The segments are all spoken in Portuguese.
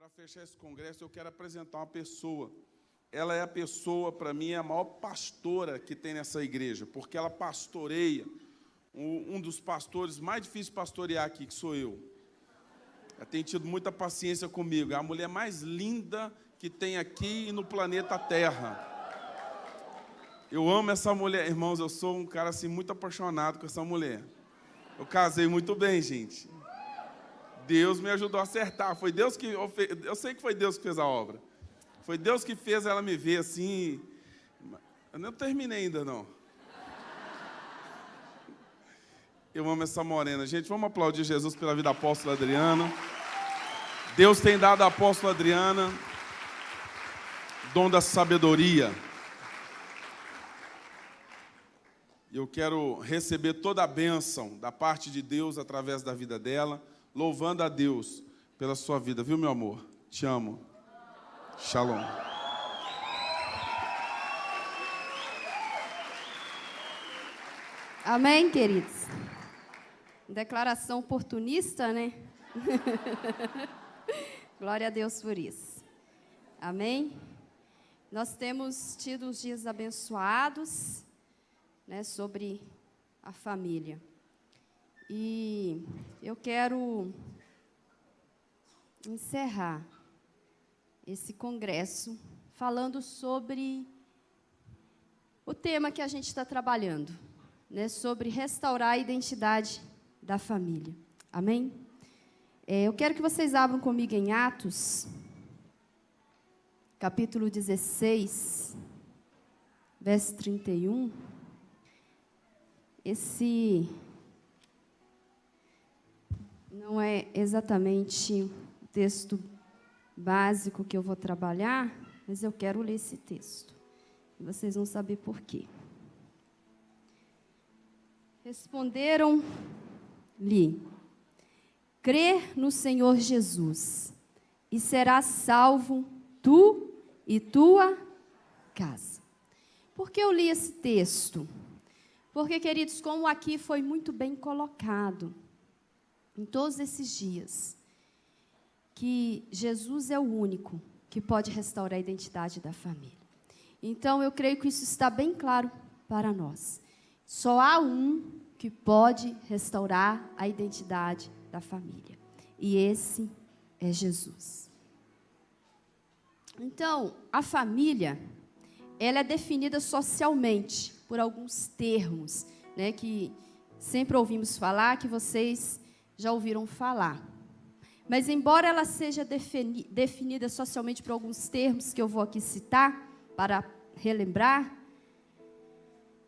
Para fechar esse congresso, eu quero apresentar uma pessoa. Ela é a pessoa, para mim, a maior pastora que tem nessa igreja, porque ela pastoreia um dos pastores mais difíceis de pastorear aqui, que sou eu. Ela tem tido muita paciência comigo. É a mulher mais linda que tem aqui e no planeta Terra. Eu amo essa mulher. Irmãos, eu sou um cara assim, muito apaixonado com essa mulher. Eu casei muito bem, gente. Deus me ajudou a acertar. Foi Deus que... Eu sei que foi Deus que fez a obra. Foi Deus que fez ela me ver assim... Eu não terminei ainda, não. Eu amo essa morena. Gente, vamos aplaudir Jesus pela vida da apóstola Adriana. Deus tem dado à apóstola Adriana dom da sabedoria. Eu quero receber toda a bênção da parte de Deus através da vida dela, louvando a Deus pela sua vida. Viu, meu amor? Te amo. Shalom. Amém, queridos? Declaração oportunista, né? Glória a Deus por isso. Amém? Nós temos tido uns dias abençoados, né, sobre a família. E eu quero encerrar esse congresso falando sobre o tema que a gente está trabalhando, né, sobre restaurar a identidade da família. Amém? Eu quero que vocês abram comigo em Atos, capítulo 16, verso 31. Esse não é exatamente o texto básico que eu vou trabalhar, mas eu quero ler esse texto. E vocês vão saber por quê. Responderam-lhe: crê no Senhor Jesus, e serás salvo tu e tua casa. Por que eu li esse texto? Porque, queridos, como aqui foi muito bem colocado, em todos esses dias, que Jesus é o único que pode restaurar a identidade da família. Então, eu creio que isso está bem claro para nós. Só há um que pode restaurar a identidade da família. E esse é Jesus. Então, a família, ela é definida socialmente por alguns termos, né, que sempre ouvimos falar, que vocês já ouviram falar. Mas, embora ela seja definida socialmente por alguns termos que eu vou aqui citar, para relembrar,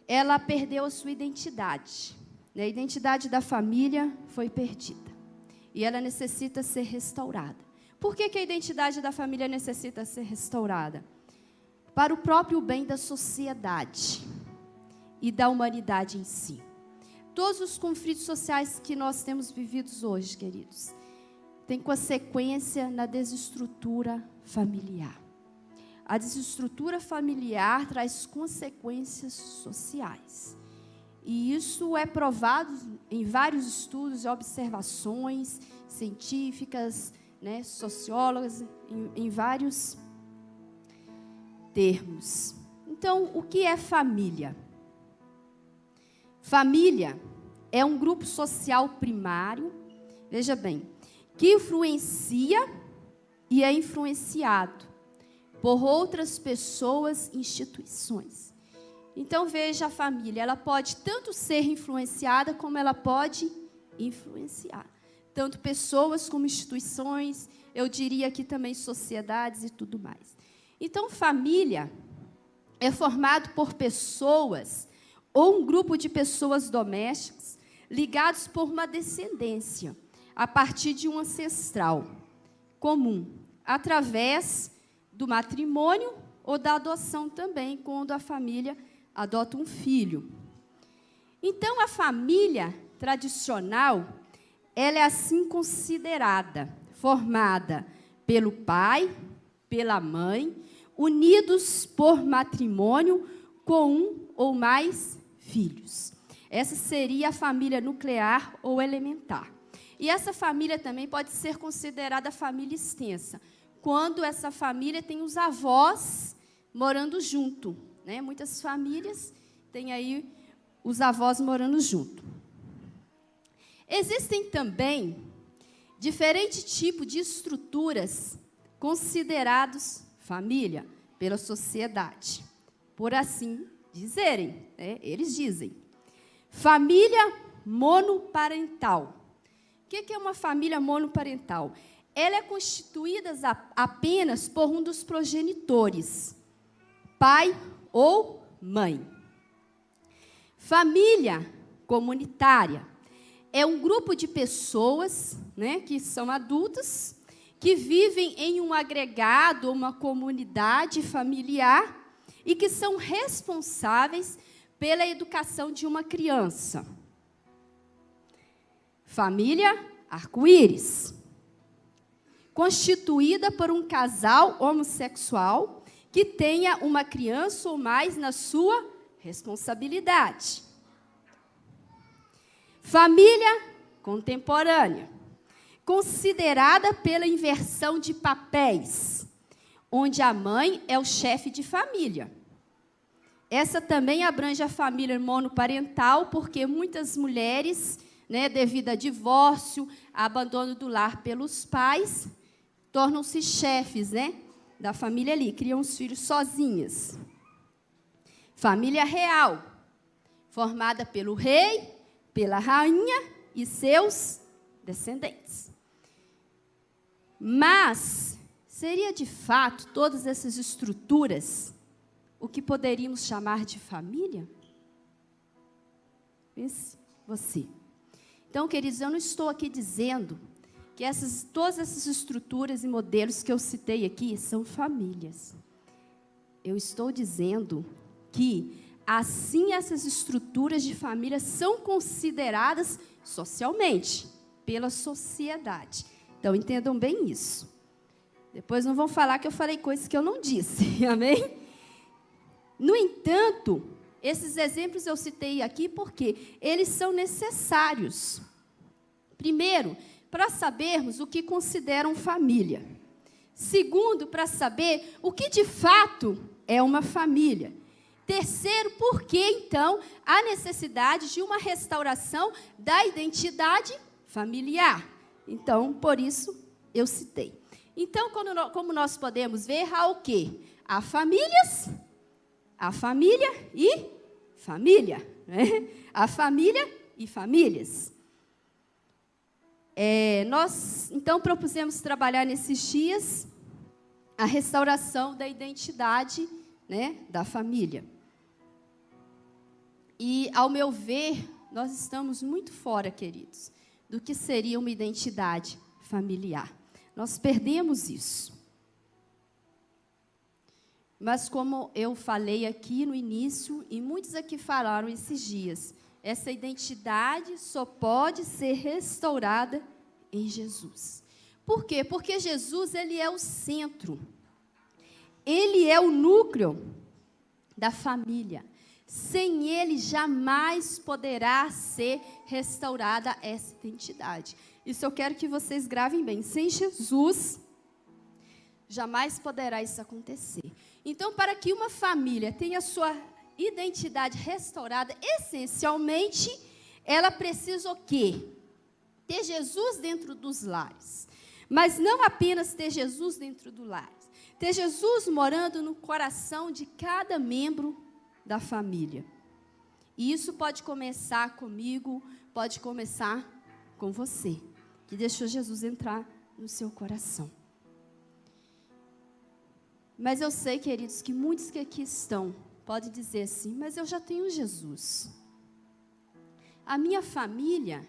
ela perdeu a sua identidade. A identidade da família foi perdida. E ela necessita ser restaurada. Por que a identidade da família necessita ser restaurada? Para o próprio bem da sociedade e da humanidade em si. Todos os conflitos sociais que nós temos vividos hoje, queridos, têm consequência na desestrutura familiar. A desestrutura familiar traz consequências sociais. E isso é provado em vários estudos e observações científicas, né, sociólogas, em vários termos. Então, o que é família? Família é um grupo social primário, veja bem, que influencia e é influenciado por outras pessoas e instituições. Então, veja, a família, ela pode tanto ser influenciada, como ela pode influenciar. Tanto pessoas como instituições, eu diria aqui também sociedades e tudo mais. Então, família é formado por pessoas ou um grupo de pessoas domésticas ligados por uma descendência, a partir de um ancestral comum, através do matrimônio ou da adoção também, quando a família adota um filho. Então, a família tradicional, ela é assim considerada, formada pelo pai, pela mãe, unidos por matrimônio com um ou mais filhos. Essa seria a família nuclear ou elementar. E essa família também pode ser considerada família extensa, quando essa família tem os avós morando junto, né? Muitas famílias têm aí os avós morando junto. Existem também diferentes tipos de estruturas considerados família pela sociedade, por assim dizerem, né? Eles dizem. Família monoparental. O que é uma família monoparental? Ela é constituída apenas por um dos progenitores, pai ou mãe. Família comunitária é um grupo de pessoas, né, que são adultas, que vivem em um agregado, uma comunidade familiar e que são responsáveis pela educação de uma criança. Família arco-íris, constituída por um casal homossexual que tenha uma criança ou mais na sua responsabilidade. Família contemporânea, considerada pela inversão de papéis, onde a mãe é o chefe de família. Essa também abrange a família monoparental, porque muitas mulheres, né, devido a divórcio, a abandono do lar pelos pais, tornam-se chefes, né, da família ali, criam os filhos sozinhas. Família real, formada pelo rei, pela rainha e seus descendentes. Mas seria de fato todas essas estruturas o que poderíamos chamar de família? Pense você. Então, queridos, eu não estou aqui dizendo que todas essas estruturas e modelos que eu citei aqui são famílias. Eu estou dizendo que, assim, essas estruturas de família são consideradas socialmente, pela sociedade. Então, entendam bem isso. Depois não vão falar que eu falei coisas que eu não disse, amém? No entanto, esses exemplos eu citei aqui porque eles são necessários. Primeiro, para sabermos o que consideram família. Segundo, para saber o que de fato é uma família. Terceiro, por que, então, a necessidade de uma restauração da identidade familiar. Então, por isso, eu citei. Então, como nós podemos ver, há o quê? Há famílias, a família e família. Né? A família e famílias. Nós, então, propusemos trabalhar nesses dias a restauração da identidade, né, da família. E, ao meu ver, nós estamos muito fora, queridos, do que seria uma identidade familiar. Nós perdemos isso. Mas, como eu falei aqui no início, e muitos aqui falaram esses dias, essa identidade só pode ser restaurada em Jesus. Por quê? Porque Jesus, ele é o centro. Ele é o núcleo da família. Sem ele, jamais poderá ser restaurada essa identidade. Isso eu quero que vocês gravem bem. Sem Jesus, jamais poderá isso acontecer. Então, para que uma família tenha sua identidade restaurada, essencialmente, ela precisa o quê? Ter Jesus dentro dos lares. Mas não apenas ter Jesus dentro do lar. Ter Jesus morando no coração de cada membro da família. E isso pode começar comigo, pode começar com você, que deixou Jesus entrar no seu coração. Mas eu sei, queridos, que muitos que aqui estão podem dizer assim, mas eu já tenho Jesus. A minha família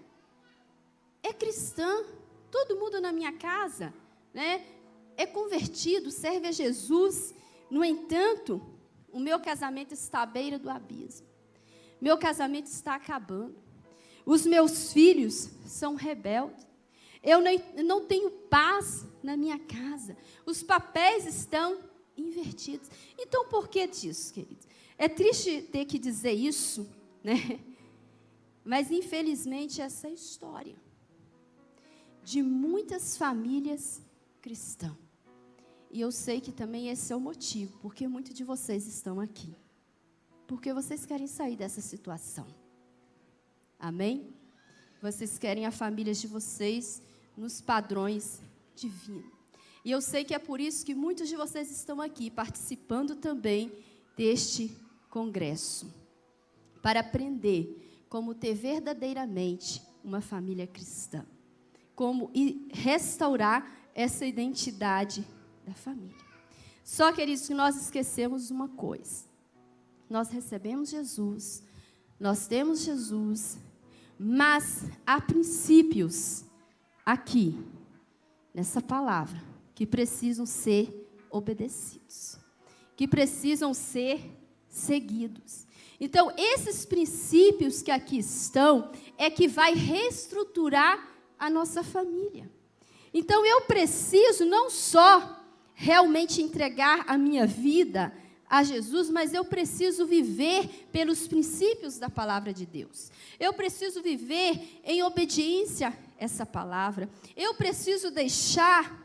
é cristã, todo mundo na minha casa, né, é convertido, serve a Jesus. No entanto, o meu casamento está à beira do abismo. Meu casamento está acabando. Os meus filhos são rebeldes. Eu não tenho paz na minha casa. Os papéis estão invertidos. Então, por que disso, queridos? É triste ter que dizer isso, né? Mas, infelizmente, essa é a história de muitas famílias cristãs. E eu sei que também esse é o motivo, porque muitos de vocês estão aqui. Porque vocês querem sair dessa situação. Amém? Vocês querem a família de vocês nos padrões divinos. E eu sei que é por isso que muitos de vocês estão aqui, participando também deste congresso. Para aprender como ter verdadeiramente uma família cristã. Como restaurar essa identidade da família. Só, queridos, que nós esquecemos uma coisa. Nós recebemos Jesus, nós temos Jesus, mas há princípios aqui, nessa palavra, que precisam ser obedecidos, que precisam ser seguidos. Então, esses princípios que aqui estão, é que vai reestruturar a nossa família. Então, eu preciso não só realmente entregar a minha vida a Jesus, mas eu preciso viver pelos princípios da palavra de Deus. Eu preciso viver em obediência a essa palavra. Eu preciso deixar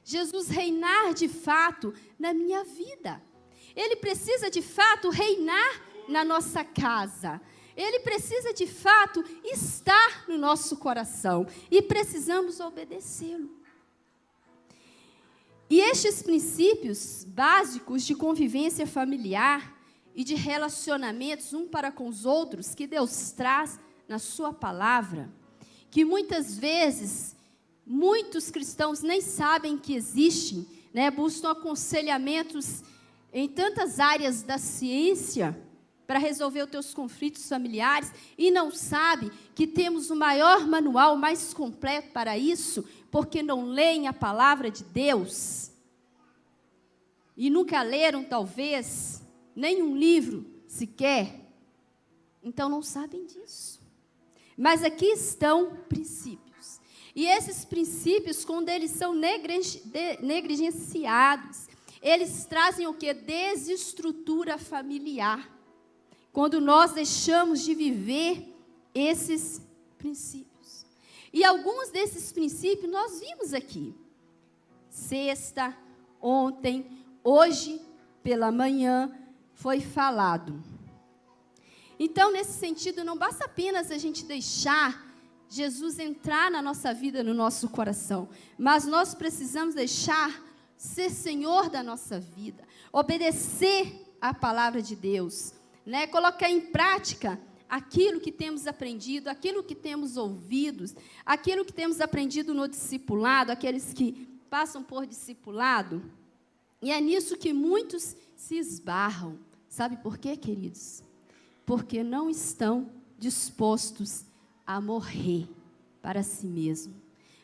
Jesus reinar de fato na minha vida. Ele precisa de fato reinar na nossa casa. Ele precisa de fato estar no nosso coração. E precisamos obedecê-lo. E estes princípios básicos de convivência familiar e de relacionamentos um para com os outros, que Deus traz na sua palavra, que muitas vezes muitos cristãos nem sabem que existem, né? Buscam aconselhamentos em tantas áreas da ciência para resolver os teus conflitos familiares e não sabe que temos o maior manual mais completo para isso, porque não leem a palavra de Deus. E nunca leram, talvez, nenhum livro sequer. Então, não sabem disso. Mas aqui estão princípios. E esses princípios, quando eles são negligenciados, eles trazem o quê? Desestrutura familiar. Quando nós deixamos de viver esses princípios. E alguns desses princípios nós vimos aqui. Sexta, ontem, hoje, pela manhã, foi falado. Então, nesse sentido, não basta apenas a gente deixar Jesus entrar na nossa vida, no nosso coração. Mas nós precisamos deixar ser Senhor da nossa vida. Obedecer à palavra de Deus. Né? Colocar em prática aquilo que temos aprendido, aquilo que temos ouvido, aquilo que temos aprendido no discipulado, aqueles que passam por discipulado. E é nisso que muitos se esbarram. Sabe por quê, queridos? Porque não estão dispostos a morrer para si mesmo,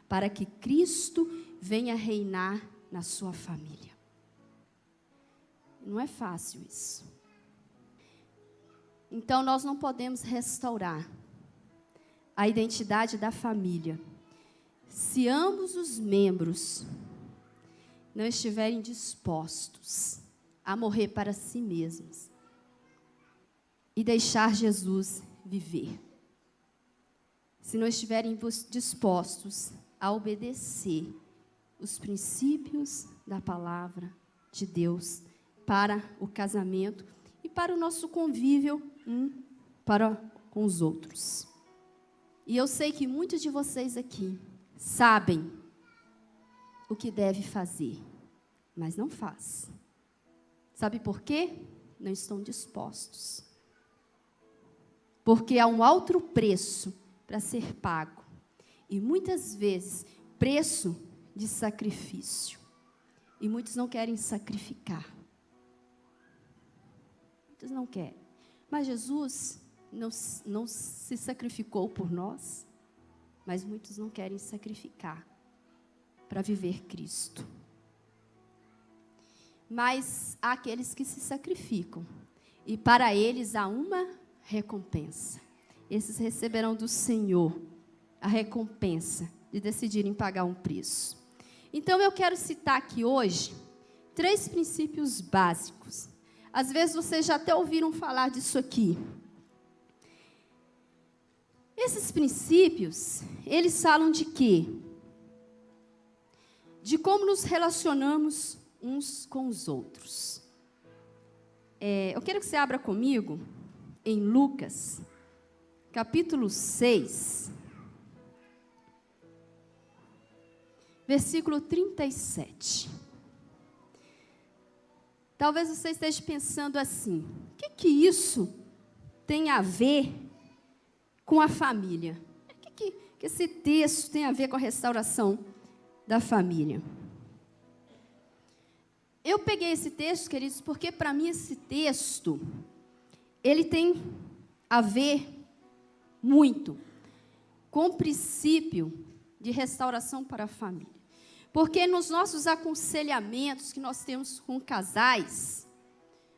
para que Cristo venha reinar na sua família. Não é fácil isso. Então, nós não podemos restaurar a identidade da família se ambos os membros não estiverem dispostos a morrer para si mesmos e deixar Jesus viver. Se não estiverem dispostos a obedecer os princípios da palavra de Deus para o casamento e para o nosso convívio para com os outros. E eu sei que muitos de vocês aqui sabem o que deve fazer, mas não faz. Sabe por quê? Não estão dispostos. Porque há um alto preço para ser pago. E muitas vezes, preço de sacrifício. E muitos não querem sacrificar. Muitos não querem. Mas Jesus não se sacrificou por nós. Mas muitos não querem sacrificar para viver Cristo. Mas há aqueles que se sacrificam. E para eles há uma recompensa. Esses receberão do Senhor a recompensa de decidirem pagar um preço. Então, eu quero citar aqui hoje 3 princípios básicos. Às vezes, vocês já até ouviram falar disso aqui. Esses princípios, eles falam de quê? de como nos relacionamos uns com os outros. Eu quero que você abra comigo em Lucas, capítulo 6, versículo 37. Talvez você esteja pensando assim: o que isso tem a ver com a família? O que esse texto tem a ver com a restauração da família? Eu peguei esse texto, queridos, porque para mim esse texto, ele tem a ver muito com o princípio de restauração para a família. Porque nos nossos aconselhamentos que nós temos com casais,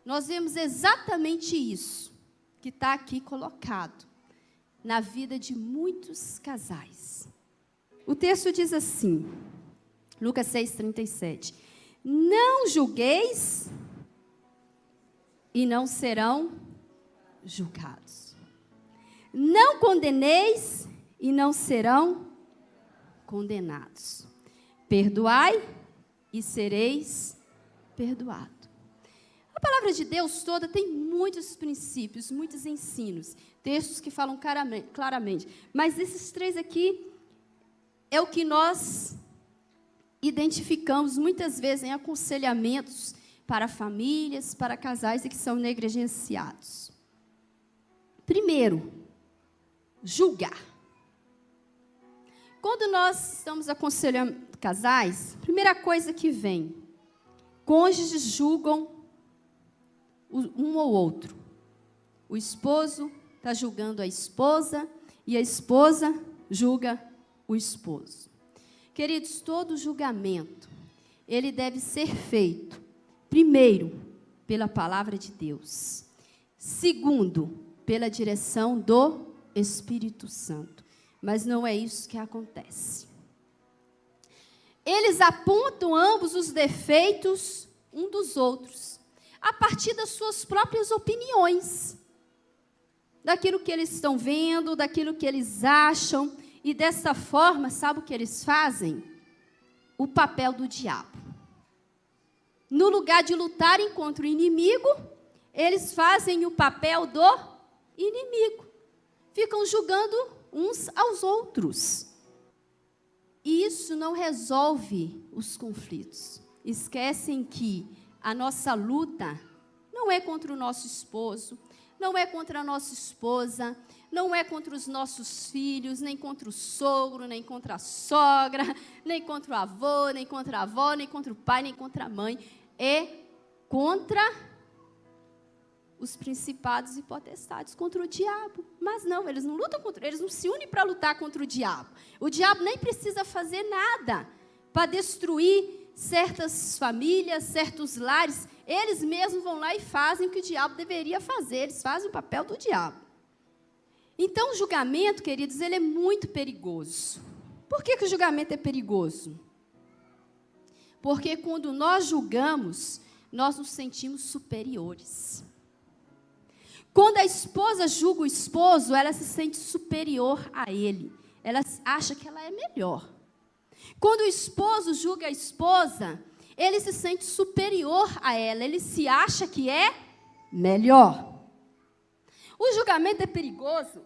nós vemos exatamente isso que está aqui colocado na vida de muitos casais. O texto diz assim, Lucas 6:37, não julgueis e não serão julgados. Não condeneis e não serão condenados. Perdoai e sereis perdoados. A palavra de Deus toda tem muitos princípios, muitos ensinos, textos que falam claramente. Mas esses 3 aqui é o que nós identificamos muitas vezes em aconselhamentos para famílias, para casais e que são negligenciados. Primeiro, julgar. Quando nós estamos aconselhando casais, primeira coisa que vem, cônjuges julgam um ou outro. O esposo está julgando a esposa e a esposa julga o esposo. Queridos, todo julgamento, ele deve ser feito, primeiro, pela palavra de Deus. Segundo, pela direção do Espírito Santo. Mas não é isso que acontece. Eles apontam ambos os defeitos um dos outros, a partir das suas próprias opiniões, daquilo que eles estão vendo, daquilo que eles acham, e dessa forma, sabe o que eles fazem? O papel do diabo. No lugar de lutarem contra o inimigo, eles fazem o papel do inimigo. Ficam julgando uns aos outros. E isso não resolve os conflitos. Esquecem que a nossa luta não é contra o nosso esposo, não é contra a nossa esposa, não é contra os nossos filhos, nem contra o sogro, nem contra a sogra, nem contra o avô, nem contra a avó, nem contra o pai, nem contra a mãe. É contra os principados e potestades, contra o diabo. Mas não, eles não lutam contra, eles não se unem para lutar contra o diabo. O diabo nem precisa fazer nada para destruir certas famílias, certos lares. Eles mesmos vão lá e fazem o que o diabo deveria fazer. Eles fazem o papel do diabo. Então, o julgamento, queridos, ele é muito perigoso. Por que o julgamento é perigoso? Porque quando nós julgamos, nós nos sentimos superiores. Quando a esposa julga o esposo, ela se sente superior a ele. Ela acha que ela é melhor. Quando o esposo julga a esposa, ele se sente superior a ela. Ele se acha que é melhor. O julgamento é perigoso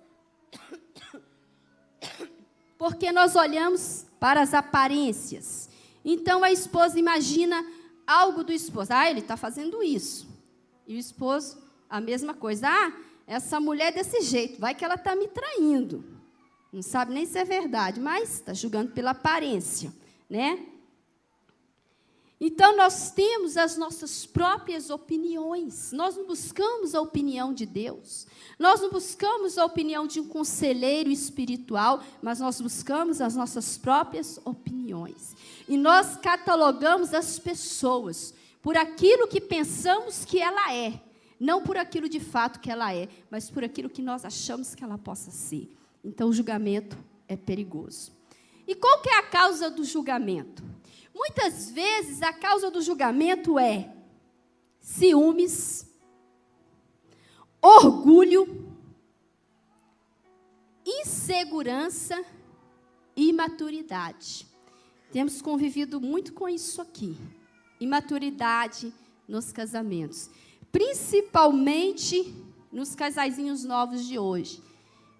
porque nós olhamos para as aparências. Então, a esposa imagina algo do esposo. Ele está fazendo isso. E o esposo, a mesma coisa. Essa mulher é desse jeito, vai que ela está me traindo. Não sabe nem se é verdade, mas está julgando pela aparência, né? Então, nós temos as nossas próprias opiniões. Nós não buscamos a opinião de Deus. Nós não buscamos a opinião de um conselheiro espiritual, mas nós buscamos as nossas próprias opiniões. E nós catalogamos as pessoas por aquilo que pensamos que ela é. Não por aquilo de fato que ela é, mas por aquilo que nós achamos que ela possa ser. Então, o julgamento é perigoso. E qual que é a causa do julgamento? Muitas vezes, a causa do julgamento é ciúmes, orgulho, insegurança e imaturidade. temos convivido muito com isso aqui. Imaturidade nos casamentos. Principalmente nos casaizinhos novos de hoje,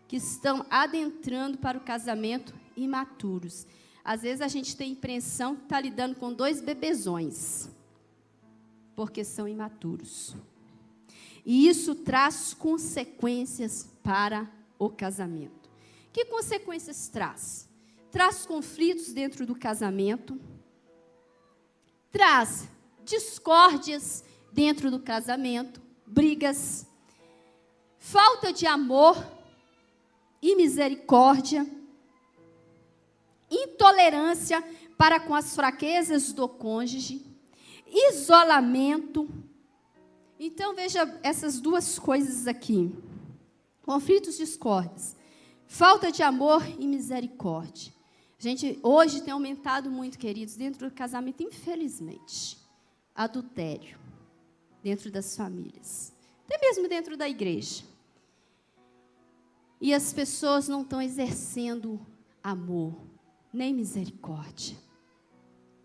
que estão adentrando para o casamento imaturos. Às vezes a gente tem a impressão que está lidando com 2 bebezões, porque são imaturos. E isso traz consequências para o casamento. Que consequências traz? Traz conflitos dentro do casamento, traz discórdias dentro do casamento, brigas, falta de amor e misericórdia, intolerância para com as fraquezas do cônjuge, isolamento. Então, veja essas 2 coisas aqui. Conflitos, discórdias, falta de amor e misericórdia. Gente, hoje tem aumentado muito, queridos, dentro do casamento, infelizmente, adultério dentro das famílias, até mesmo dentro da igreja. E as pessoas não estão exercendo amor, nem misericórdia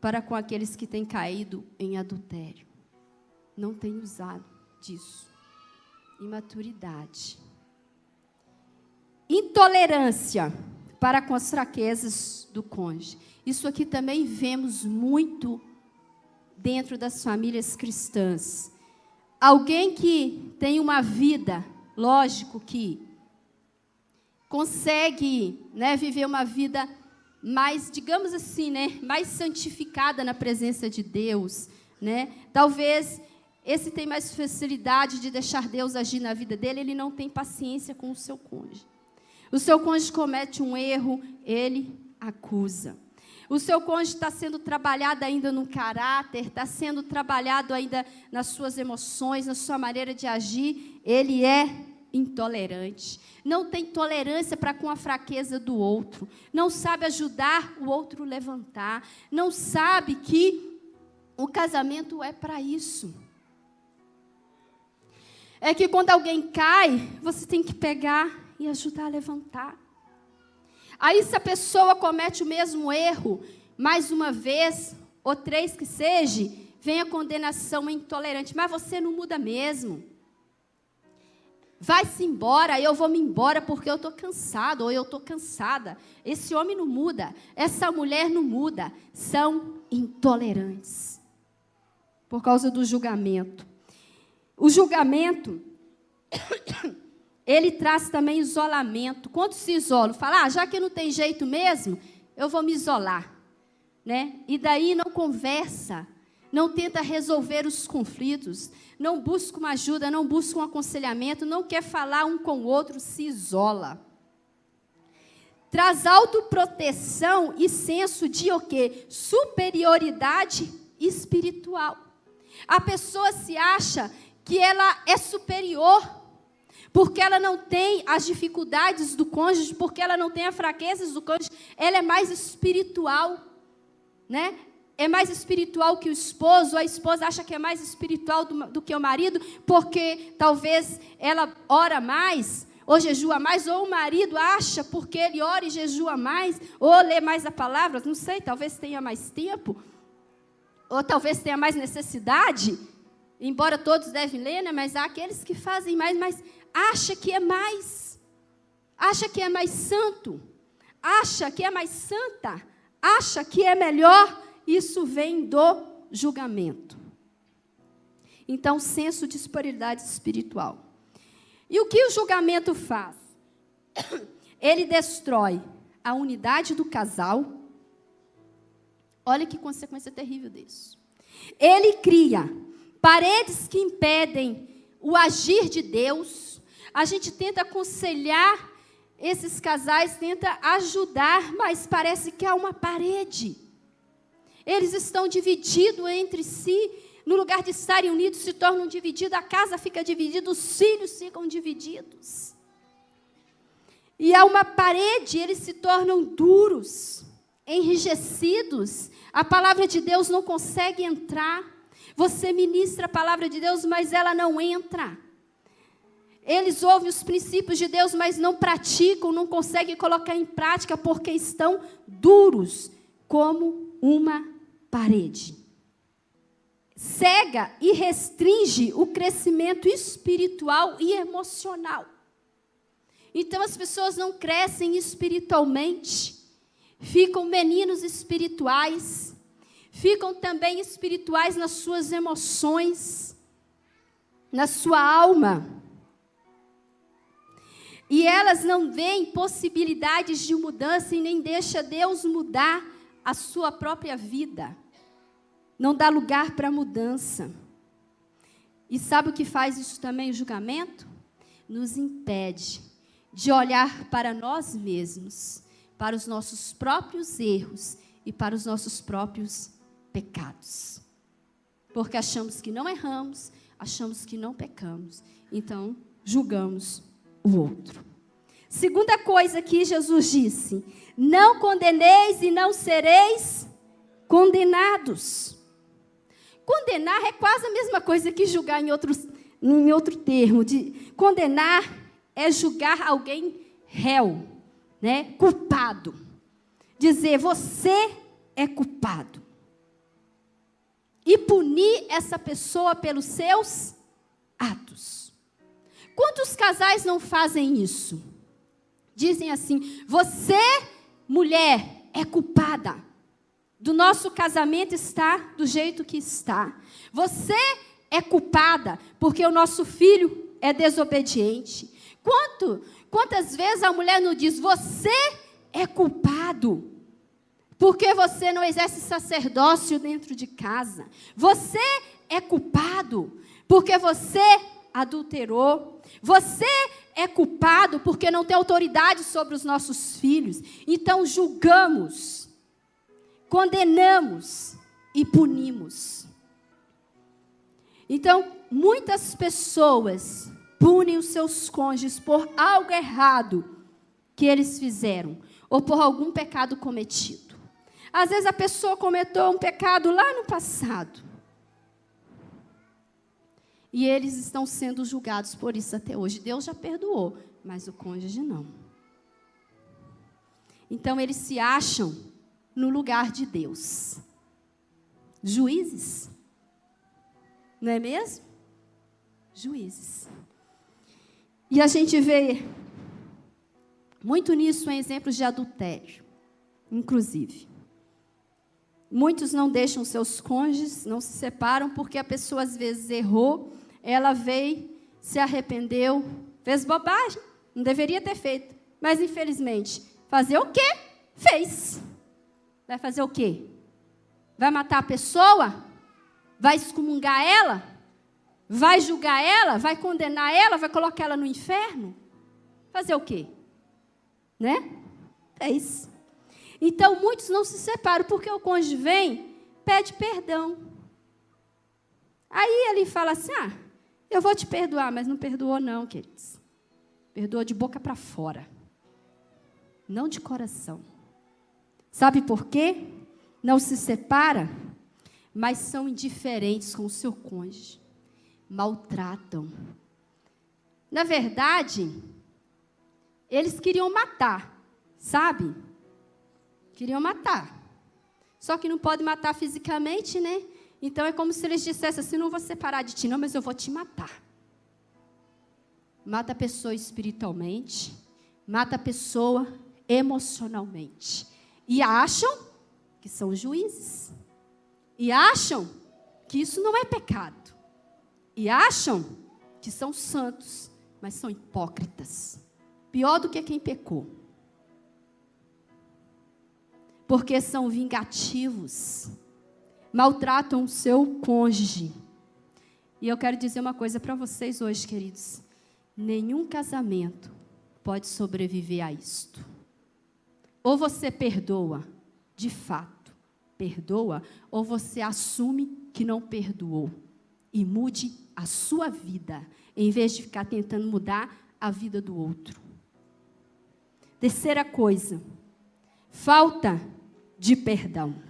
para com aqueles que têm caído em adultério. Não têm usado disso. Imaturidade. Intolerância para com as fraquezas do cônjuge. Isso aqui também vemos muito dentro das famílias cristãs. Alguém que tem uma vida, lógico que consegue, viver uma vida mais, digamos assim, mais santificada na presença de Deus, Talvez esse tem mais facilidade de deixar Deus agir na vida dele, ele não tem paciência com o seu cônjuge. O seu cônjuge comete um erro, ele acusa. O seu cônjuge está sendo trabalhado ainda no caráter, está sendo trabalhado ainda nas suas emoções, na sua maneira de agir, ele é intolerante. Não tem tolerância para com a fraqueza do outro. Não sabe ajudar o outro a levantar. Não sabe que o casamento é para isso. É que quando alguém cai, você tem que pegar e ajudar a levantar. Aí se a pessoa comete o mesmo erro, mais uma vez, ou 3 que seja, vem a condenação intolerante. Mas você não muda mesmo. Vai-se embora, eu vou me embora porque eu estou cansado, ou eu estou cansada. Esse homem não muda, essa mulher não muda. São intolerantes. Por causa do julgamento. O julgamento, ele traz também isolamento. Quando se isola, fala, já que não tem jeito mesmo, eu vou me isolar. E daí não conversa, não tenta resolver os conflitos, não busca uma ajuda, não busca um aconselhamento, não quer falar um com o outro, se isola. Traz autoproteção e senso de o quê? Superioridade espiritual. A pessoa se acha que ela é superior, porque ela não tem as dificuldades do cônjuge, porque ela não tem as fraquezas do cônjuge, ela é mais espiritual, É mais espiritual que o esposo, a esposa acha que é mais espiritual do que o marido, porque talvez ela ora mais, ou jejua mais, ou o marido acha, porque ele ora e jejua mais, ou lê mais a palavra, não sei, talvez tenha mais tempo, ou talvez tenha mais necessidade, embora todos devem ler, mas há aqueles que fazem mais, mas acha que é mais santo, acha que é mais santa, acha que é melhor. Isso vem do julgamento. Então, senso de superioridade espiritual. E o que o julgamento faz? Ele destrói a unidade do casal. Olha que consequência terrível disso. Ele cria paredes que impedem o agir de Deus. A gente tenta aconselhar esses casais, tenta ajudar, mas parece que há uma parede. Eles estão divididos entre si, no lugar de estarem unidos, se tornam divididos, a casa fica dividida, os filhos ficam divididos. E há uma parede, eles se tornam duros, enrijecidos, a palavra de Deus não consegue entrar. Você ministra a palavra de Deus, mas ela não entra. Eles ouvem os princípios de Deus, mas não praticam, não conseguem colocar em prática, porque estão duros, como uma parede. Cega e restringe o crescimento espiritual e emocional. Então as pessoas não crescem espiritualmente, ficam meninos espirituais, ficam também espirituais nas suas emoções, na sua alma. E elas não veem possibilidades de mudança e nem deixam Deus mudar a sua própria vida. Não dá lugar para mudança. E sabe o que faz isso também, o julgamento? Nos impede de olhar para nós mesmos, para os nossos próprios erros e para os nossos próprios pecados. Porque achamos que não erramos, achamos que não pecamos. Então, julgamos o outro. Segunda coisa que Jesus disse: não condeneis e não sereis condenados. Condenar é quase a mesma coisa que julgar em outro termo. Condenar é julgar alguém réu, né? Culpado. Dizer, você é culpado. E punir essa pessoa pelos seus atos. Quantos casais não fazem isso? Dizem assim, você, mulher, é culpada do nosso casamento estar do jeito que está. Você é culpada porque o nosso filho é desobediente. Quantas vezes a mulher nos diz, você é culpado porque você não exerce sacerdócio dentro de casa. Você é culpado porque você adulterou. Você é culpado porque não tem autoridade sobre os nossos filhos. Então julgamos, condenamos e punimos. Então, muitas pessoas punem os seus cônjuges por algo errado que eles fizeram, ou por algum pecado cometido. Às vezes a pessoa cometeu um pecado lá no passado, e eles estão sendo julgados por isso até hoje. Deus já perdoou, mas o cônjuge não. Então eles se acham no lugar de Deus. Juízes. Não é mesmo? Juízes. E a gente vê muito nisso em exemplos de adultério, inclusive. Muitos não deixam seus cônjuges, não se separam, porque a pessoa às vezes errou, ela veio, se arrependeu, fez bobagem, não deveria ter feito, mas infelizmente, fazer o quê? Fez. Vai fazer o quê? Vai matar a pessoa? Vai excomungar ela? Vai julgar ela? Vai condenar ela? Vai colocar ela no inferno? Fazer o quê? Né? É isso. Então, muitos não se separam, porque o cônjuge vem, pede perdão. Aí ele fala assim, eu vou te perdoar, mas não perdoou não, queridos. Perdoou de boca para fora. Não de coração. Sabe por quê? Não se separa, mas são indiferentes com o seu cônjuge. Maltratam. Na verdade, eles queriam matar, sabe? Queriam matar. Só que não pode matar fisicamente, né? Então é como se eles dissessem assim, não vou separar de ti não, mas eu vou te matar. Mata a pessoa espiritualmente, mata a pessoa emocionalmente. E acham que são juízes. E acham que isso não é pecado. E acham que são santos, mas são hipócritas. Pior do que quem pecou. Porque são vingativos. Maltratam o seu cônjuge. E eu quero dizer uma coisa para vocês hoje, queridos. Nenhum casamento pode sobreviver a isto. Ou você perdoa, de fato, perdoa, ou você assume que não perdoou. E mude a sua vida, em vez de ficar tentando mudar a vida do outro. Terceira coisa, falta de perdão.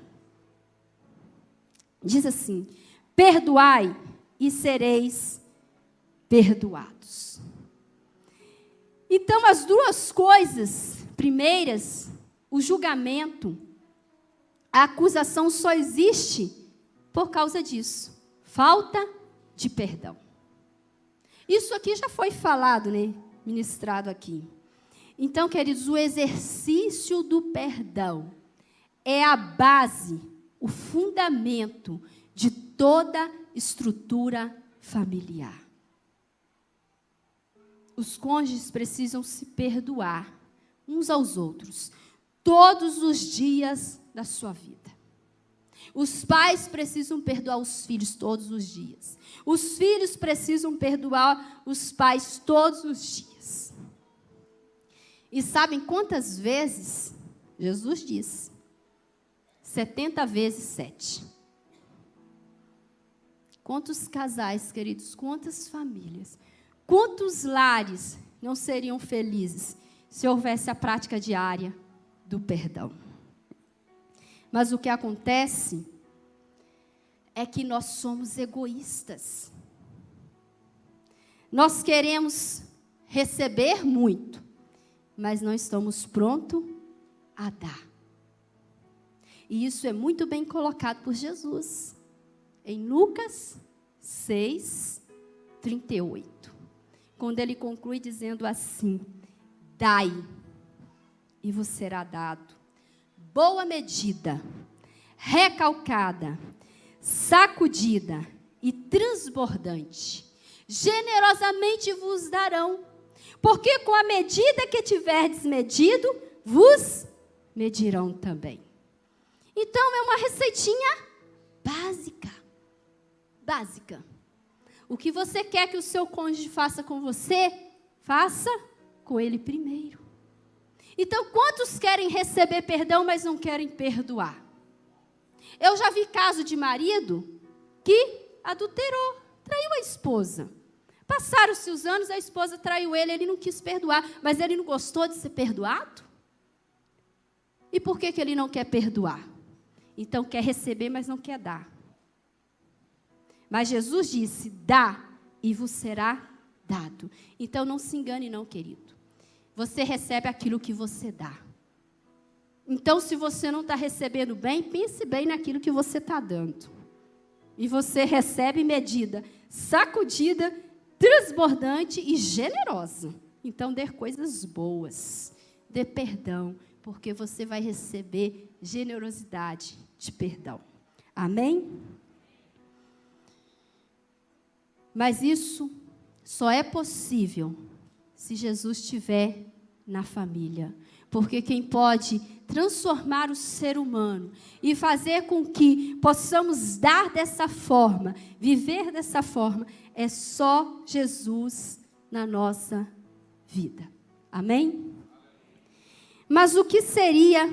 Diz assim, perdoai e sereis perdoados. Então, as duas coisas primeiras, o julgamento, A acusação só existe por causa disso. Falta de perdão. Isso aqui já foi falado, né? Ministrado aqui. Então, queridos, o exercício do perdão é a base, o fundamento de toda estrutura familiar. Os cônjuges precisam se perdoar uns aos outros todos os dias da sua vida. Os pais precisam perdoar os filhos todos os dias. Os filhos precisam perdoar os pais todos os dias. E sabem quantas vezes? Jesus diz: 70 vezes 7. Quantos casais, queridos, quantas famílias, quantos lares não seriam felizes se houvesse a prática diária do perdão? Mas o que acontece é que nós somos egoístas. Nós queremos receber muito, mas não estamos prontos a dar. E isso é muito bem colocado por Jesus, em Lucas 6, 38. Quando ele conclui dizendo assim: dai, e vos será dado. Boa medida, recalcada, sacudida e transbordante, generosamente vos darão. Porque com a medida que tiverdes medido, vos medirão também. Então, é uma receitinha básica. Básica. O que você quer que o seu cônjuge faça com você, faça com ele primeiro. Então, quantos querem receber perdão, mas não querem perdoar? Eu já vi caso de marido que adulterou, traiu a esposa. Passaram-se os anos, a esposa traiu ele não quis perdoar, mas ele não gostou de ser perdoado? E por que ele não quer perdoar? Então, quer receber, mas não quer dar. Mas Jesus disse: dá e vos será dado. Então, não se engane não, querido. Você recebe aquilo que você dá. Então, se você não está recebendo bem, pense bem naquilo que você está dando. E você recebe medida, sacudida, transbordante e generosa. Então, dê coisas boas, dê perdão, porque você vai receber generosidade de perdão. Amém? Mas isso só é possível se Jesus estiver na família. Porque quem pode transformar o ser humano e fazer com que possamos dar dessa forma, viver dessa forma, é só Jesus na nossa vida. Amém? Mas o que seria,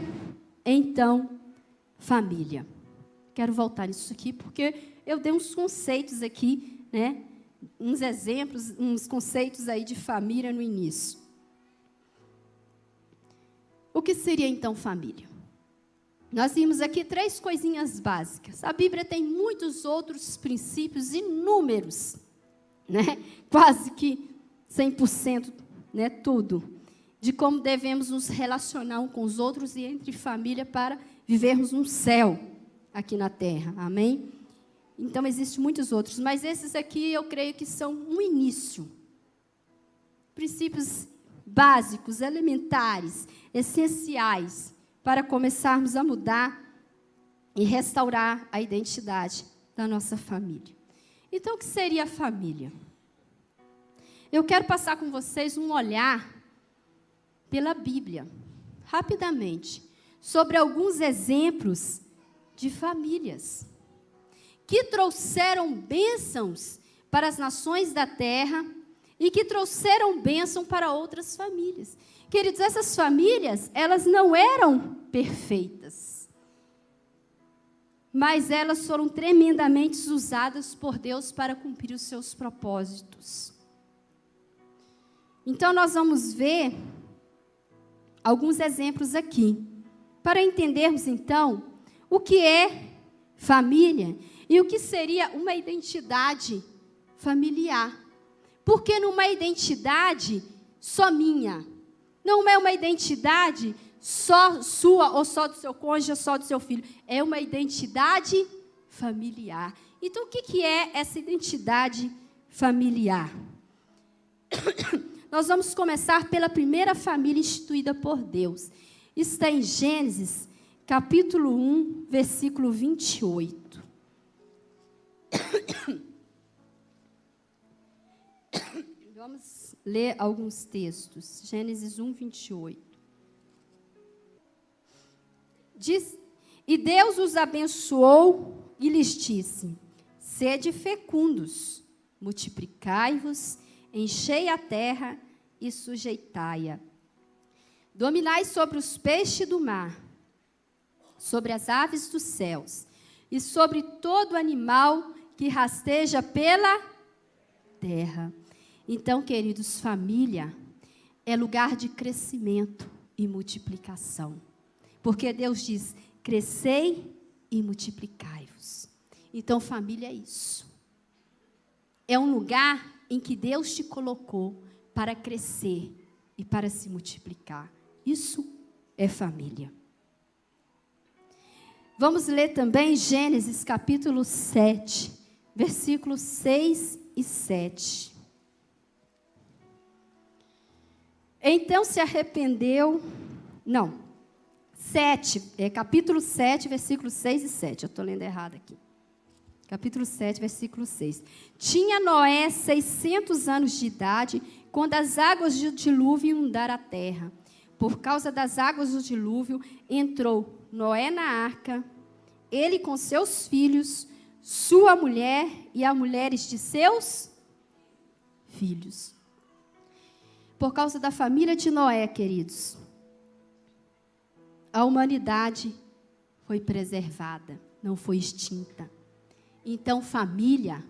então, família? Quero voltar nisso aqui, porque eu dei uns conceitos aqui, né? Uns exemplos, uns conceitos aí de família no início. O que seria, então, família? Nós vimos aqui 3 coisinhas básicas. A Bíblia tem muitos outros princípios, inúmeros, né? Quase que 100%, né? Tudo. De como devemos nos relacionar uns com os outros e entre família para vivermos um céu aqui na terra. Amém? Então, existem muitos outros, mas esses aqui eu creio que são um início. Princípios básicos, elementares, essenciais, para começarmos a mudar e restaurar a identidade da nossa família. Então, o que seria a família? Eu quero passar com vocês um olhar pela Bíblia, rapidamente, sobre alguns exemplos de famílias que trouxeram bênçãos para as nações da terra e que trouxeram bênção para outras famílias. Queridos, essas famílias, elas não eram perfeitas, mas elas foram tremendamente usadas por Deus para cumprir os seus propósitos. Então, nós vamos ver alguns exemplos aqui, para entendermos, então, o que é família e o que seria uma identidade familiar. Porque numa identidade só minha, não é uma identidade só sua, ou só do seu cônjuge, ou só do seu filho. É uma identidade familiar. Então, o que é essa identidade familiar? Nós vamos começar pela primeira família instituída por Deus. Está em Gênesis, capítulo 1, versículo 28. Vamos ler alguns textos. Gênesis 1, 28. Diz: e Deus os abençoou e lhes disse: sede fecundos, multiplicai-vos, enchei a terra e sujeitai-a. Dominai sobre os peixes do mar, sobre as aves dos céus e sobre todo animal que rasteja pela terra. Então, queridos, família é lugar de crescimento e multiplicação. Porque Deus diz: crescei e multiplicai-vos. Então, família é isso. É um lugar em que Deus te colocou para crescer e para se multiplicar. Isso é família. Vamos ler também Gênesis capítulo 7, versículos 6 e 7. Então se arrependeu, capítulo 7, versículos 6 e 7. Eu estou lendo errado aqui. Capítulo 7, versículo 6. Tinha Noé 600 anos de idade, quando as águas do dilúvio inundaram a terra. Por causa das águas do dilúvio, entrou Noé na arca, ele com seus filhos, sua mulher e as mulheres de seus filhos. Por causa da família de Noé, queridos, a humanidade foi preservada, não foi extinta. Então, família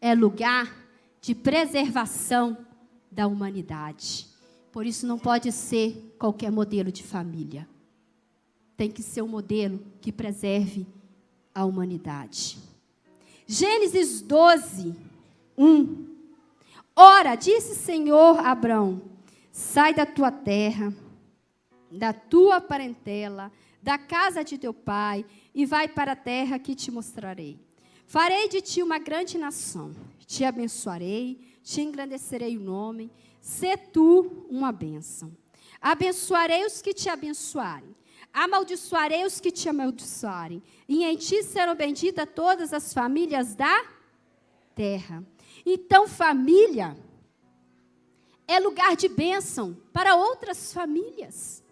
é lugar de preservação da humanidade. Por isso, não pode ser qualquer modelo de família. Tem que ser um modelo que preserve a humanidade. Gênesis 12, 1. Ora, disse o Senhor a Abrão: sai da tua terra, da tua parentela, da casa de teu pai, e vai para a terra que te mostrarei. Farei de ti uma grande nação, te abençoarei, te engrandecerei o nome, sê tu uma bênção. Abençoarei os que te abençoarem, amaldiçoarei os que te amaldiçoarem, e em ti serão benditas todas as famílias da terra. Então, família é lugar de bênção para outras famílias.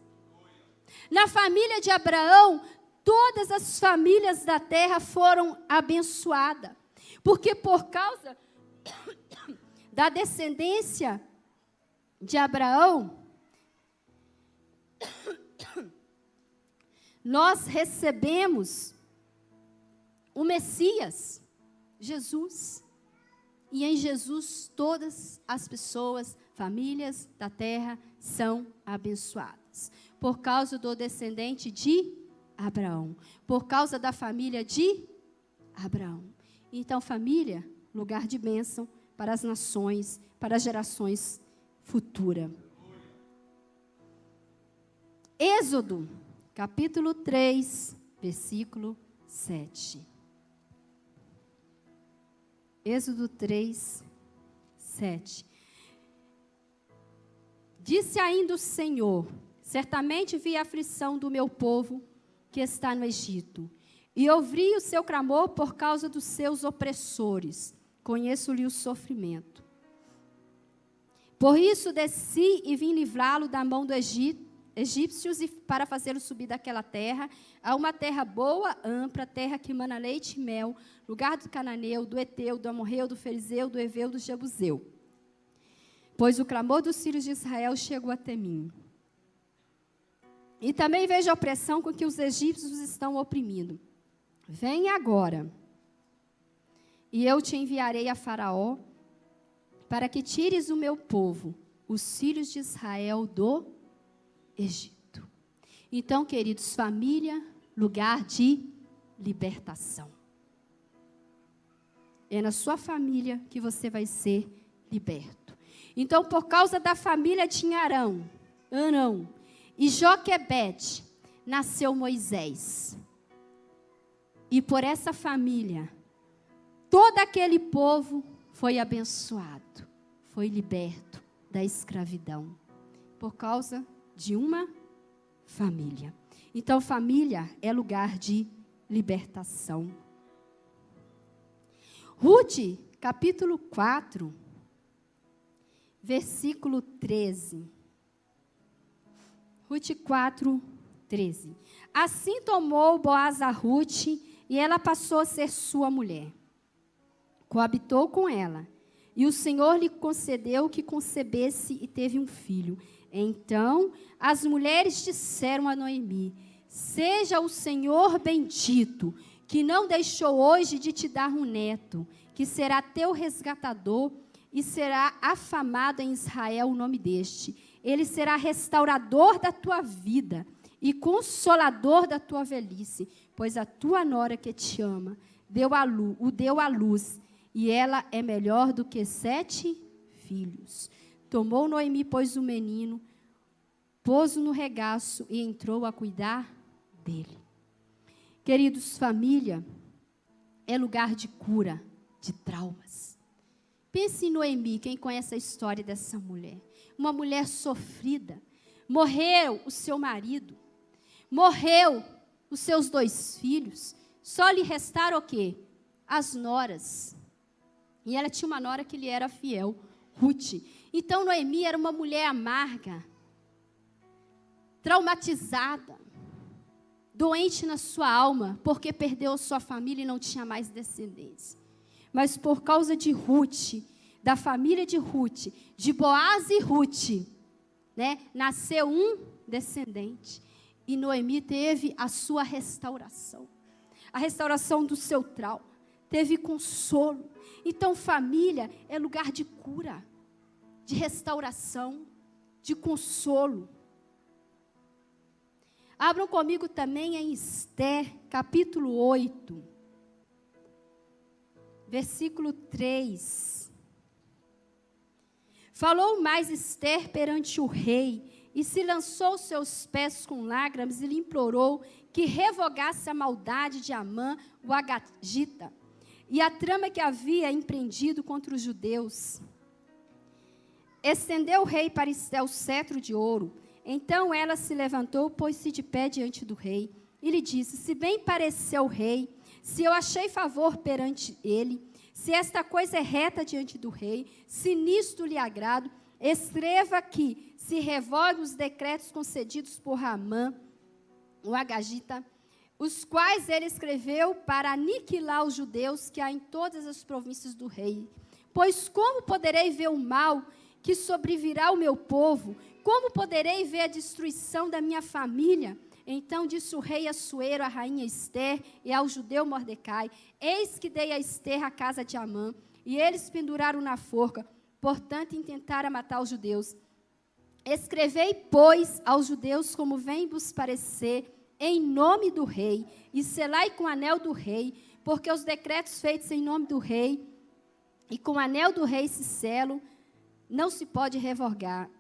Na família de Abraão, todas as famílias da terra foram abençoadas, porque por causa da descendência de Abraão, nós recebemos o Messias, Jesus. E em Jesus, todas as pessoas, famílias da terra, são abençoadas. Por causa do descendente de Abraão. Por causa da família de Abraão. Então, família, lugar de bênção para as nações, para as gerações futuras. Êxodo, capítulo 3, versículo 7. Êxodo 3, 7. Disse ainda o Senhor: certamente vi a aflição do meu povo que está no Egito, e ouvi o seu clamor por causa dos seus opressores. Conheço-lhe o sofrimento. Por isso desci e vim livrá-lo da mão dos egípcios e para fazê-lo subir daquela terra a uma terra boa, ampla, terra que mana leite e mel, lugar do cananeu, do eteu, do amorreu, do ferizeu, do heveu, do jebuseu. Pois o clamor dos filhos de Israel chegou até mim. E também vejo a opressão com que os egípcios estão oprimindo. Vem agora, e eu te enviarei a Faraó, para que tires o meu povo, os filhos de Israel, do Egito. Então, queridos, família, lugar de libertação. É na sua família que você vai ser liberto. Então, por causa da família de Arão, e Joquebede nasceu Moisés. E por essa família, todo aquele povo foi abençoado, foi liberto da escravidão, por causa de uma família. Então, família é lugar de libertação. Ruth, capítulo 4, versículo 13. Ruth 4, 13. Assim tomou Boaz a Ruth, e ela passou a ser sua mulher. Coabitou com ela, e o Senhor lhe concedeu que concebesse e teve um filho. Então as mulheres disseram a Noemi: seja o Senhor bendito, que não deixou hoje de te dar um neto, que será teu resgatador, e será afamado em Israel o nome deste. Ele será restaurador da tua vida e consolador da tua velhice, pois a tua nora que te ama o deu à luz, e ela é melhor do que 7 filhos. Tomou Noemi, pois, o menino, pôs-o no regaço e entrou a cuidar dele. Queridos, família é lugar de cura de traumas. Pense em Noemi, quem conhece a história dessa mulher. Uma mulher sofrida. Morreu o seu marido. Morreu os seus 2 filhos. Só lhe restaram o quê? As noras. E ela tinha uma nora que lhe era fiel, Ruth. Então Noemi era uma mulher amarga, traumatizada, doente na sua alma, porque perdeu sua família e não tinha mais descendência. Mas por causa de Ruth, da família de Ruth, de Boaz e Ruth, né, nasceu um descendente. E Noemi teve a sua restauração. A restauração do seu trauma. Teve consolo. Então, família é lugar de cura, de restauração, de consolo. Abram comigo também em Esther, capítulo 8, versículo 3. Falou mais Esther perante o rei, e se lançou aos seus pés com lágrimas, e lhe implorou que revogasse a maldade de Amã, o agagita, e a trama que havia empreendido contra os judeus. Estendeu o rei para Esther o cetro de ouro. Então ela se levantou, pôs-se de pé diante do rei, e lhe disse: se bem pareceu o rei, se eu achei favor perante ele, se esta coisa é reta diante do rei, se nisto lhe agrado, escreva que se revogue os decretos concedidos por Amã, o agagita, os quais ele escreveu para aniquilar os judeus que há em todas as províncias do rei. Pois como poderei ver o mal que sobrevirá ao meu povo? Como poderei ver a destruição da minha família? Então disse o rei Assuero, à rainha Esther e ao judeu Mordecai: eis que dei a Esther a casa de Amã, e eles penduraram na forca, portanto intentaram matar os judeus. Escrevei, pois, aos judeus como vem vos parecer, em nome do rei, e selai com o anel do rei, porque os decretos feitos em nome do rei e com o anel do rei se selam, não se pode revogar.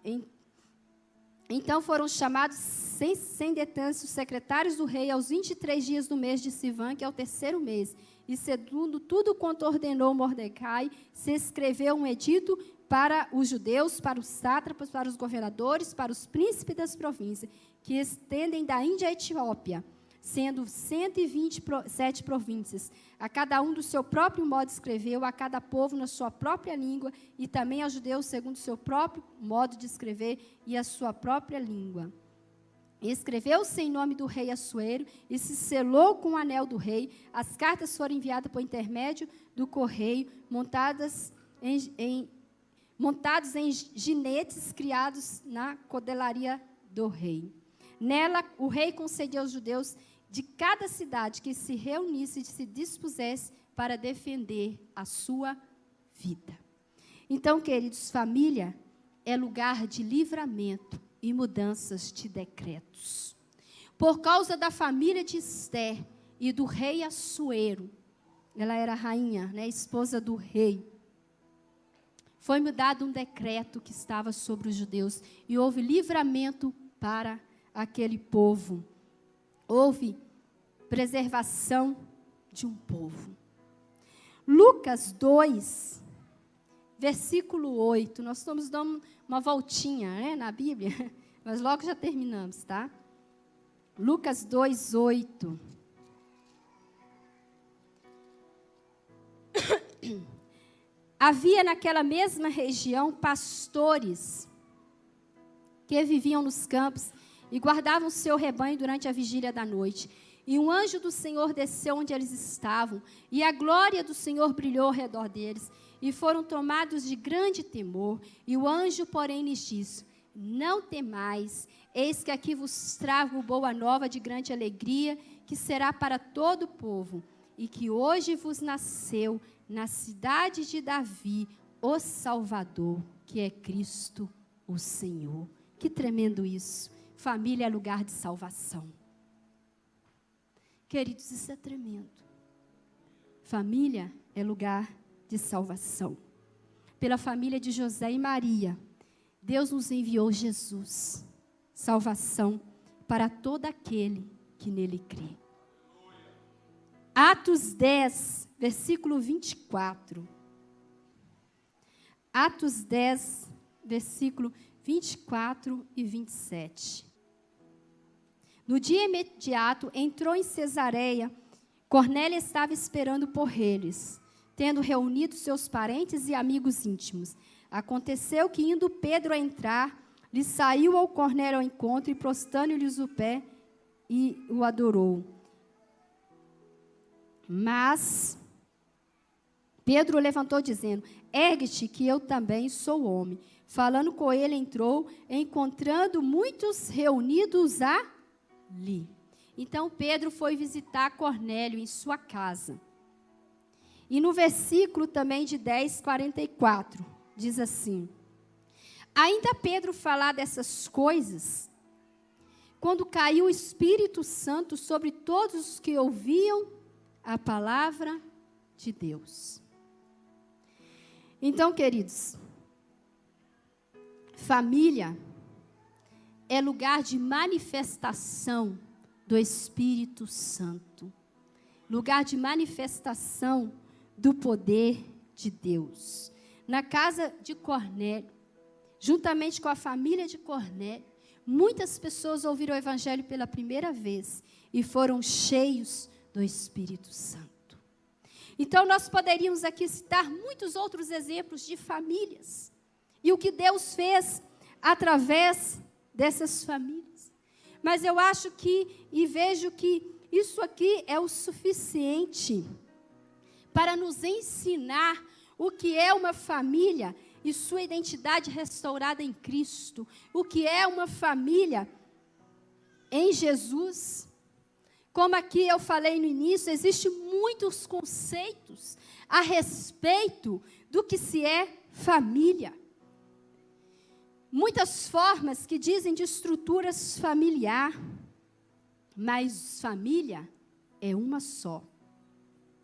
Então foram chamados sem detenção os secretários do rei aos 23 dias do mês de Sivan, que é o 3º mês. E segundo tudo quanto ordenou Mordecai, se escreveu um edito para os judeus, para os sátrapas, para os governadores, para os príncipes das províncias, que estendem da Índia à Etiópia, sendo 127 províncias. A cada um do seu próprio modo escreveu, a cada povo na sua própria língua, e também aos judeus segundo o seu próprio modo de escrever e a sua própria língua. E escreveu-se em nome do rei Assuero, e se selou com o anel do rei. As cartas foram enviadas por intermédio do correio, montados em ginetes criados na codelaria do rei. Nela, o rei concedeu aos judeus de cada cidade que se reunisse e se dispusesse para defender a sua vida. Então, queridos, família é lugar de livramento e mudanças de decretos. Por causa da família de Esther e do rei Assuero, ela era rainha, né, esposa do rei, foi mudado um decreto que estava sobre os judeus e houve livramento para aquele povo. Houve preservação de um povo. Lucas 2, versículo 8. Nós estamos dando uma voltinha, né, na Bíblia, mas logo já terminamos, tá? Lucas 2, 8. Havia naquela mesma região pastores que viviam nos campos e guardavam seu rebanho durante a vigília da noite. E um anjo do Senhor desceu onde eles estavam, e a glória do Senhor brilhou ao redor deles, e foram tomados de grande temor. E o anjo, porém, lhes disse: não temais, eis que aqui vos trago boa nova de grande alegria, que será para todo o povo, e que hoje vos nasceu na cidade de Davi o Salvador, que é Cristo o Senhor. Que tremendo isso! Família é lugar de salvação. Queridos, isso é tremendo. Família é lugar de salvação. Pela família de José e Maria, Deus nos enviou Jesus, salvação para todo aquele que nele crê. Atos 10, versículo 24. Atos 10, versículo 24 e 27. No dia imediato, entrou em Cesareia. Cornélio estava esperando por eles, tendo reunido seus parentes e amigos íntimos. Aconteceu que, indo Pedro a entrar, lhe saiu ao Cornélio ao encontro e, prostrando-lhes o pé, e o adorou. Mas Pedro levantou, dizendo: ergue-te, que eu também sou homem. Falando com ele, entrou, encontrando muitos reunidos ali. Então Pedro foi visitar Cornélio em sua casa. E no versículo também de 10, 44, diz assim: ainda Pedro falar dessas coisas, quando caiu o Espírito Santo sobre todos os que ouviam a palavra de Deus. Então, queridos, família é lugar de manifestação do Espírito Santo, lugar de manifestação do poder de Deus. Na casa de Cornélio, juntamente com a família de Cornélio, muitas pessoas ouviram o Evangelho pela primeira vez e foram cheios do Espírito Santo. Então, nós poderíamos aqui citar muitos outros exemplos de famílias e o que Deus fez através dessas famílias. Mas eu acho que, e vejo que isso aqui é o suficiente para nos ensinar o que é uma família e sua identidade restaurada em Cristo. O que é uma família em Jesus. Como aqui eu falei no início, existem muitos conceitos a respeito do que se é família. Muitas formas que dizem de estruturas familiar, mas família é uma só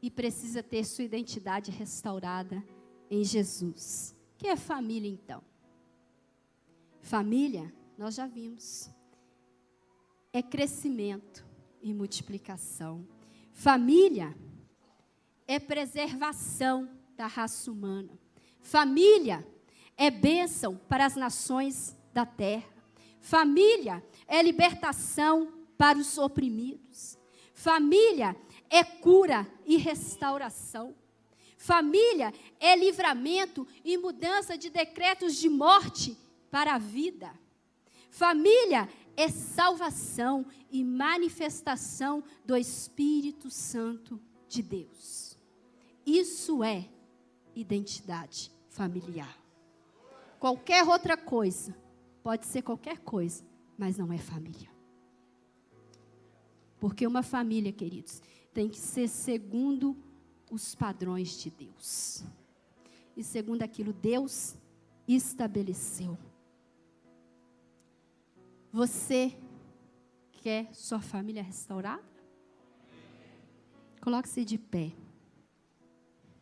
e precisa ter sua identidade restaurada em Jesus. O que é família, então? Família, nós já vimos, é crescimento e multiplicação. Família é preservação da raça humana. Família é bênção para as nações da terra. Família é libertação para os oprimidos. Família é cura e restauração. Família é livramento e mudança de decretos de morte para a vida. Família é salvação e manifestação do Espírito Santo de Deus. Isso é identidade familiar. Qualquer outra coisa, pode ser qualquer coisa, mas não é família. Porque uma família, queridos, tem que ser segundo os padrões de Deus. E segundo aquilo Deus estabeleceu. Você quer sua família restaurada? Coloque-se de pé.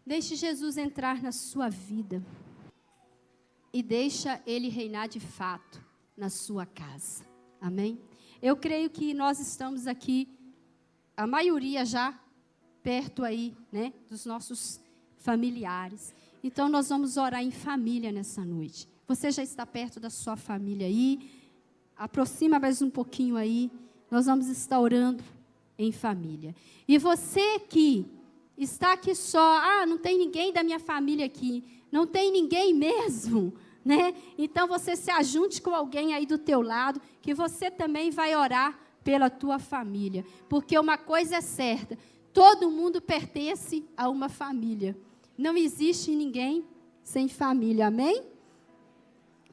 Deixe Jesus entrar na sua vida. E deixa Ele reinar de fato na sua casa. Amém? Eu creio que nós estamos aqui, a maioria já perto aí, né, dos nossos familiares. Então, nós vamos orar em família nessa noite. Você já está perto da sua família aí? Aproxima mais um pouquinho aí. Nós vamos estar orando em família. E você que está aqui só, não tem ninguém da minha família aqui, não tem ninguém mesmo, né? Então, você se ajunte com alguém aí do teu lado, que você também vai orar pela tua família. Porque uma coisa é certa, todo mundo pertence a uma família. Não existe ninguém sem família, amém?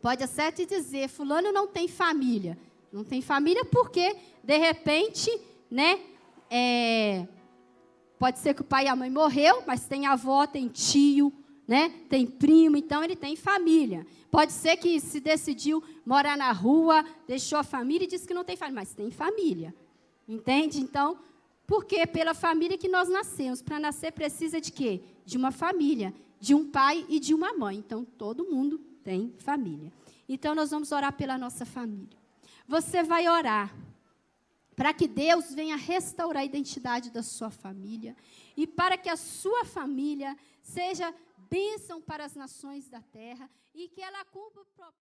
Pode até te dizer, fulano não tem família. Não tem família porque, de repente, né, pode ser que o pai e a mãe morreu, mas tem avó, tem tio, né, tem primo, então ele tem família. Pode ser que se decidiu morar na rua, deixou a família e disse que não tem família, mas tem família. Entende? Então, porque pela família que nós nascemos. Para nascer precisa de quê? De uma família, de um pai e de uma mãe. Então, todo mundo tem família. Então, nós vamos orar pela nossa família. Você vai orar para que Deus venha restaurar a identidade da sua família e para que a sua família seja bênção para as nações da terra e que ela cumpra o propósito.